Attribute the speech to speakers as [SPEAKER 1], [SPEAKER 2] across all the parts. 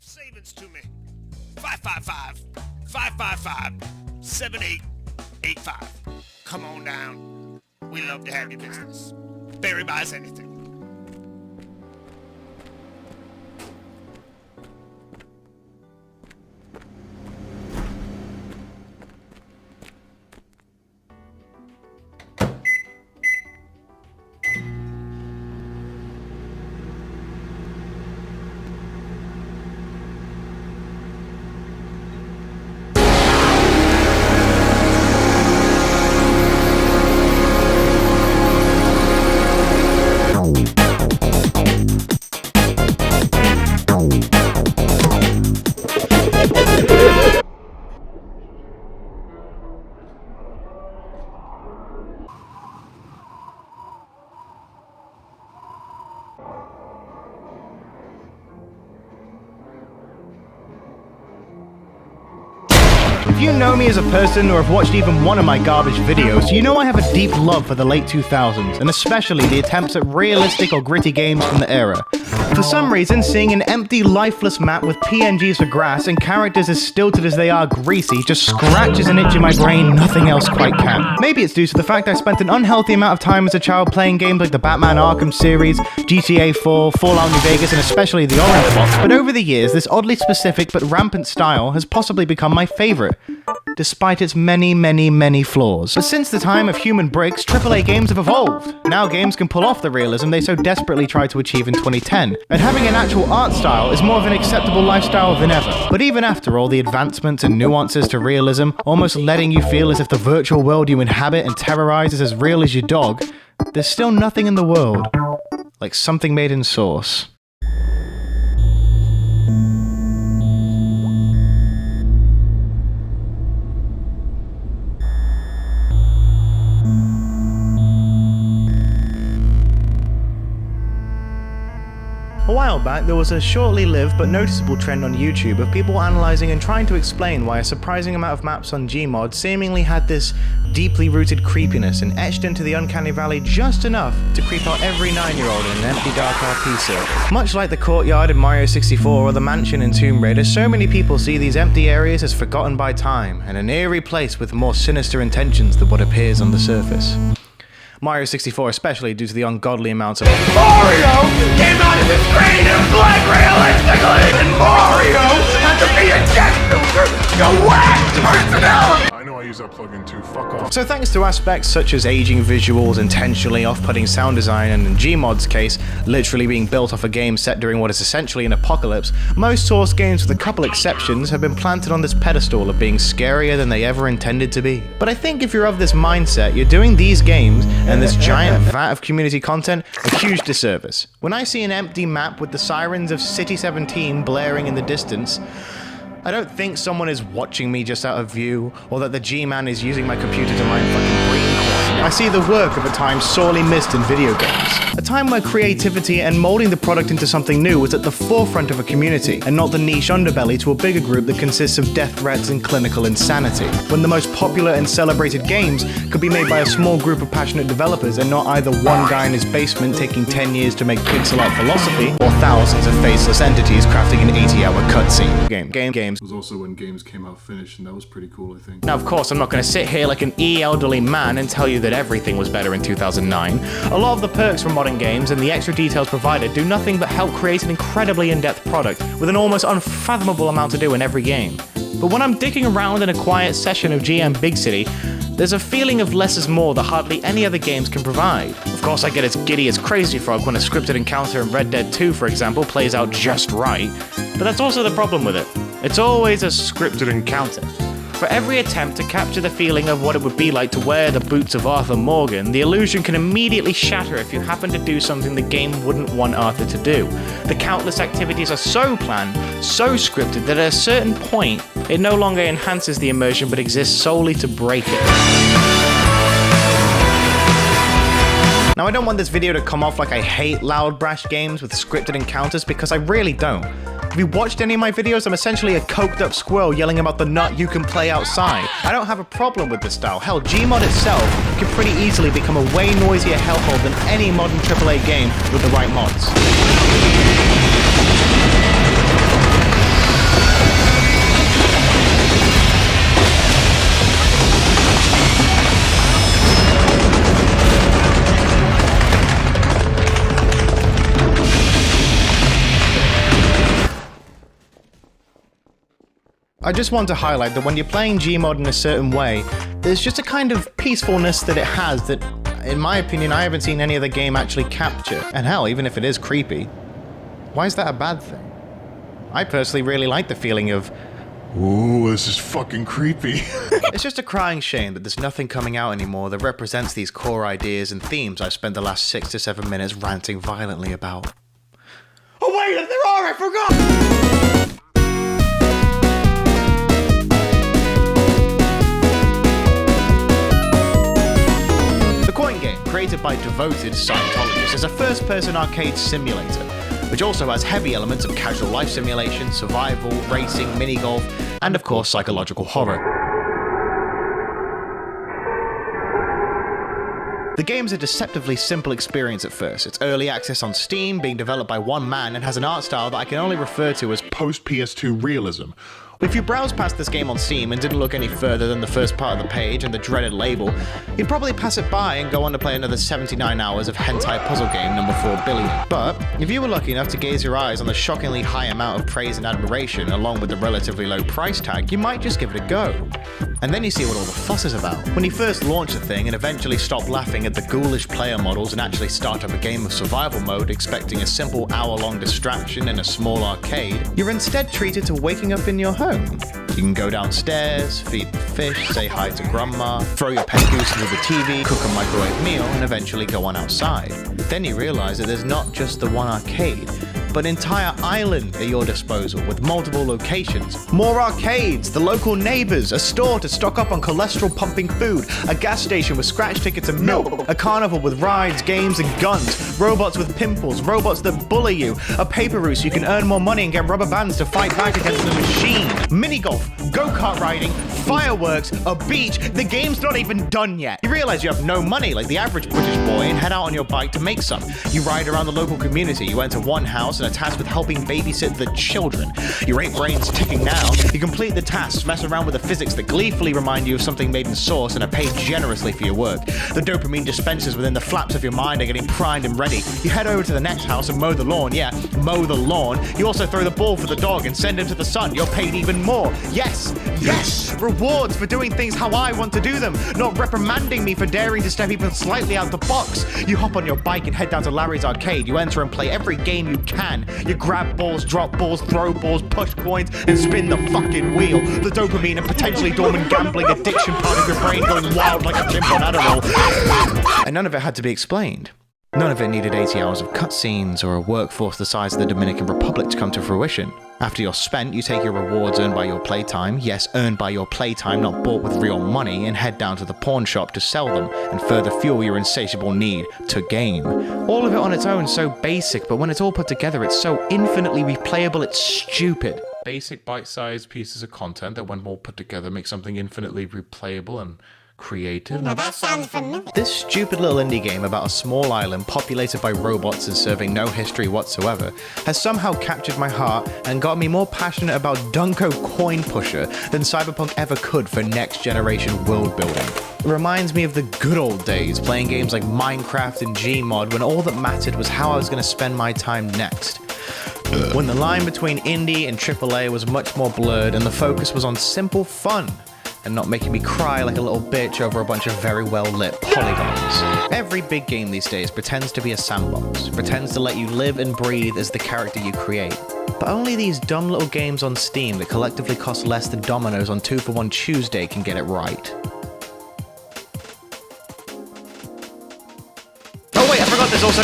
[SPEAKER 1] Savings to me. 555-555-7885. Come on down. We love to have your business. Barry buys anything.
[SPEAKER 2] If you know me as a person or have watched even one of my garbage videos, you know I have a deep love for the late 2000s, and especially the attempts at realistic or gritty games from the era. For some reason, seeing an empty, lifeless map with PNGs for grass and characters as stilted as they are greasy just scratches an itch in my brain nothing else quite can. Maybe it's due to the fact I spent an unhealthy amount of time as a child playing games like the Batman Arkham series, GTA 4, Fallout New Vegas, and especially the Orange Box, but over the years, this oddly specific but rampant style has possibly become my favorite, despite its many flaws. But since the time of human bricks, AAA games have evolved. Now games can pull off the realism they so desperately tried to achieve in 2010, and having an actual art style is more of an acceptable lifestyle than ever. But even after all the advancements and nuances to realism, almost letting you feel as if the virtual world you inhabit and terrorize is as real as your dog, there's still nothing in the world like something made in Source. A while back, there was a shortly lived but noticeable trend on YouTube of people analysing and trying to explain why a surprising amount of maps on Gmod seemingly had this deeply rooted creepiness and etched into the uncanny valley just enough to creep out every 9-year-old in an empty dark RP server. Much like the courtyard in Mario 64 or the mansion in Tomb Raider, so many people see these empty areas as forgotten by time and an eerie place with more sinister intentions than what appears on the surface. Mario 64 especially due to the ungodly amounts of
[SPEAKER 1] Mario came out of the screen and bled realistically, and Mario had to be a guest filter to wax personality.
[SPEAKER 3] I know I use that plugin too, fuck off.
[SPEAKER 2] So thanks to aspects such as aging visuals, intentionally off-putting sound design, and in Gmod's case, literally being built off a game set during what is essentially an apocalypse, most Source games with a couple exceptions have been planted on this pedestal of being scarier than they ever intended to be. But I think if you're of this mindset, you're doing these games and this giant vat of community content a huge disservice. When I see an empty map with the sirens of City 17 blaring in the distance, I don't think someone is watching me just out of view, or that the G-Man is using my computer to mine fucking green coin. I see the work of a time sorely missed in video games. A time where creativity and molding the product into something new was at the forefront of a community, and not the niche underbelly to a bigger group that consists of death threats and clinical insanity. When the most popular and celebrated games could be made by a small group of passionate developers and not either one guy in his basement taking 10 years to make pixel art philosophy, or thousands of faceless entities crafting an 80-hour cutscene. Games.
[SPEAKER 3] It was also when games came out finished, and that was pretty cool, I think.
[SPEAKER 2] Now, of course, I'm not going to sit here like an elderly man and tell you that everything was better in 2009. A lot of the perks from modern games and the extra details provided do nothing but help create an incredibly in-depth product with an almost unfathomable amount to do in every game. But when I'm dicking around in a quiet session of GM Big City, there's a feeling of less is more that hardly any other games can provide. Of course, I get as giddy as Crazy Frog when a scripted encounter in Red Dead 2, for example, plays out just right, but that's also the problem with it. It's always a scripted encounter. For every attempt to capture the feeling of what it would be like to wear the boots of Arthur Morgan, the illusion can immediately shatter if you happen to do something the game wouldn't want Arthur to do. The countless activities are so planned, so scripted, that at a certain point, it no longer enhances the immersion but exists solely to break it. Now, I don't want this video to come off like I hate loud, brash games with scripted encounters, because I really don't. If you watched any of my videos, I'm essentially a coked up squirrel yelling about the nut you can play outside. I don't have a problem with this style. Hell, Gmod itself could pretty easily become a way noisier hellhole than any modern AAA game with the right mods. I just want to highlight that when you're playing Gmod in a certain way, there's just a kind of peacefulness that it has that, in my opinion, I haven't seen any other game actually capture. And hell, even if it is creepy, why is that a bad thing? I personally really like the feeling of,
[SPEAKER 3] ooh, this is fucking creepy.
[SPEAKER 2] it's just a crying shame that there's nothing coming out anymore that represents these core ideas and themes I've spent the last 6 to 7 minutes ranting violently about.
[SPEAKER 1] Oh wait, there are, I forgot!
[SPEAKER 2] The Coin Game, created by devoted Scientologists, is a first-person arcade simulator, which also has heavy elements of casual life simulation, survival, racing, mini-golf, and of course psychological horror. The game's a deceptively simple experience at first. It's early access on Steam, being developed by one man, and has an art style that I can only refer to as
[SPEAKER 3] Post-PS2 realism.
[SPEAKER 2] If you browse past this game on Steam and didn't look any further than the first part of the page and the dreaded label, you'd probably pass it by and go on to play another 79 hours of hentai puzzle game number 4 billion. But if you were lucky enough to gaze your eyes on the shockingly high amount of praise and admiration along with the relatively low price tag, you might just give it a go. And then you see what all the fuss is about. When you first launch the thing and eventually stop laughing at the ghoulish player models and actually start up a game of survival mode expecting a simple hour-long distraction in a small arcade, you're instead treated to waking up in your home. You can go downstairs, feed the fish, say hi to grandma, throw your pet goose into the TV, cook a microwave meal, and eventually go on outside. Then you realize that there's not just the one arcade, but an entire island at your disposal with multiple locations. More arcades, the local neighbors, a store to stock up on cholesterol-pumping food, a gas station with scratch tickets and milk, a carnival with rides, games, and guns, robots with pimples, robots that bully you, a paper route so you can earn more money and get rubber bands to fight back against the machine, mini-golf, go-kart riding, fireworks, a beach. The game's not even done yet. You realize you have no money like the average British boy and head out on your bike to make some. You ride around the local community, you enter one house and are tasked with helping babysit the children. Your 8 brains ticking now. You complete the tasks, mess around with the physics that gleefully remind you of something made in Source and are paid generously for your work. The dopamine dispensers within the flaps of your mind are getting primed and ready. You head over to the next house and mow the lawn. Yeah, mow the lawn. You also throw the ball for the dog and send him to the sun. You're paid even more. Yes, yes! Rewards for doing things how I want to do them, not reprimanding me for daring to step even slightly out the box. You hop on your bike and head down to Larry's arcade. You enter and play every game you can. You grab balls, drop balls, throw balls, push coins, and spin the fucking wheel. The dopamine and potentially dormant gambling addiction part of your brain going wild like a chimp on Adderall. And none of it had to be explained. None of it needed 80 hours of cutscenes or a workforce the size of the Dominican Republic to come to fruition. After you're spent, you take your rewards earned by your playtime, yes, earned by your playtime, not bought with real money, and head down to the pawn shop to sell them and further fuel your insatiable need to game. All of it on its own so basic, but when it's all put together, it's so infinitely replayable, it's stupid.
[SPEAKER 3] Basic bite-sized pieces of content that when all put together make something infinitely replayable and creative.
[SPEAKER 4] Now that sounds familiar.
[SPEAKER 2] This stupid little indie game about a small island populated by robots and serving no history whatsoever has somehow captured my heart and got me more passionate about Dunko Coin Pusher than Cyberpunk ever could for next generation world building. It reminds me of the good old days playing games like Minecraft and Gmod when all that mattered was how I was going to spend my time next. When the line between indie and AAA was much more blurred and the focus was on simple fun and not making me cry like a little bitch over a bunch of very well-lit polygons. Every big game these days pretends to be a sandbox, pretends to let you live and breathe as the character you create. But only these dumb little games on Steam that collectively cost less than Domino's on 2-for-1 Tuesday can get it right. Oh wait, I forgot there's also...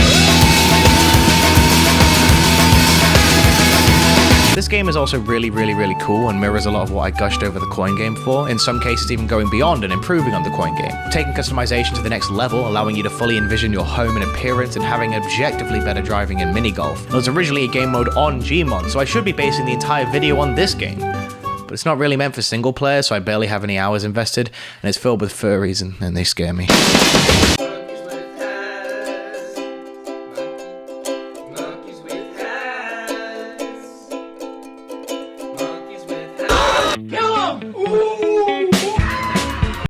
[SPEAKER 2] This game is also really cool and mirrors a lot of what I gushed over the Coin Game for, in some cases even going beyond and improving on the Coin Game, taking customization to the next level, allowing you to fully envision your home and appearance, and having objectively better driving in mini-golf. It was originally a game mode on Gmod, so I should be basing the entire video on this game. But it's not really meant for single player, so I barely have any hours invested, and it's filled with furries and they scare me.
[SPEAKER 1] Kill him! Ooh!